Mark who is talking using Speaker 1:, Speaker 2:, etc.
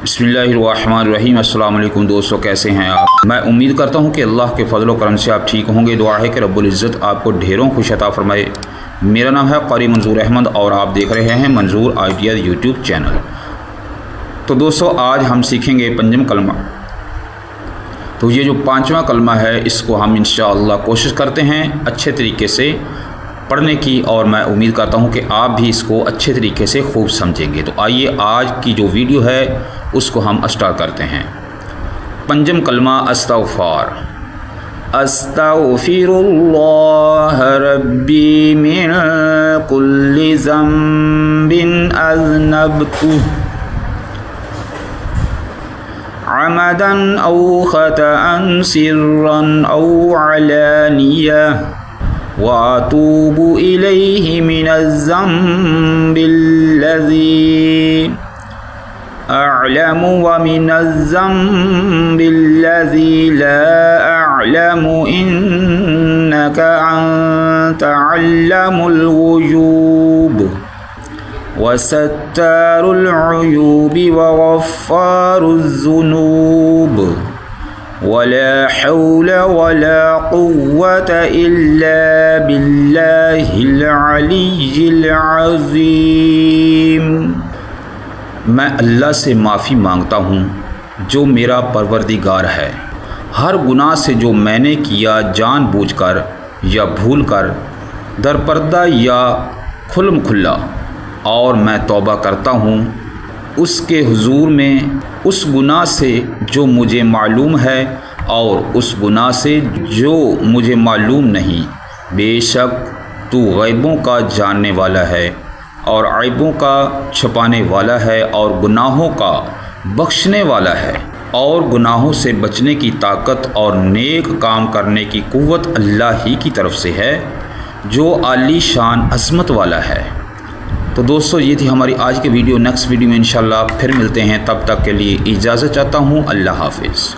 Speaker 1: बिस्मिल्लाहिर्रहमानिर्रहीम। अस्सलाम वालेकुम दोस्तों, कैसे हैं आप? मैं उम्मीद करता हूं कि अल्लाह के फजल व करम से आप ठीक होंगे। दुआ है कि रब्बुल इज़्ज़त आपको ढेरों खुश अता फरमाए। मेरा नाम है क़ारी मंजूर अहमद और आप देख रहे हैं मंजूर आइडियाज़ यूट्यूब चैनल। तो दोस्तों, आज हम सीखेंगे पंजम कलमा। तो ये जो पाँचवा कलमा है, इसको हम इंशाअल्लाह कोशिश करते हैं अच्छे तरीके से पढ़ने की, और मैं उम्मीद करता हूँ कि आप भी इसको अच्छे तरीके से खूब समझेंगे। तो आइए आज की जो वीडियो है उसको हम स्टार्ट करते हैं। पंजम कलमा अस्तग़फ़ार। अस्तग़फ़िरुल्लाह रब्बी मिन कुल्लि ज़ंबिन अज़नबतुहु अमदन औ ख़तअन सिर्रन औ अलानिया वातूबु इलैहि मिनज़्ज़ंबिल्लज़ी अअलमु व मिनज़्ज़ंबिल्लज़ी ला अअलमु इन्नका अंत अल्लमुल ग़ुयूब वसत्तारुल उयूबि व गफ़्फ़ारुज़्ज़ुनूब वला हौल वला क़ुव्वत इल्ला बिल्लाहिल अलिय्यिल अज़ीम। मैं अल्लाह से माफ़ी मांगता हूँ जो मेरा परवरदिगार है, हर गुनाह से जो मैंने किया जानबूझकर या भूलकर, दरपर्दा या खुल्म खुल्ला, और मैं तौबा करता हूँ उसके हुजूर में उस गुनाह से जो मुझे मालूम है और उस गुनाह से जो मुझे मालूम नहीं। बेशक तू गैबों का जानने वाला है और ऐबों का छुपाने वाला है और गुनाहों का बख्शने वाला है, और गुनाहों से बचने की ताकत और नेक काम करने की कुव्वत अल्लाह ही की तरफ से है जो आली शान अज़मत वाला है। तो दोस्तों, ये थी हमारी आज की वीडियो। नेक्स्ट वीडियो में इंशाल्लाह फिर मिलते हैं, तब तक के लिए इजाज़त चाहता हूँ। अल्लाह हाफ़िज़।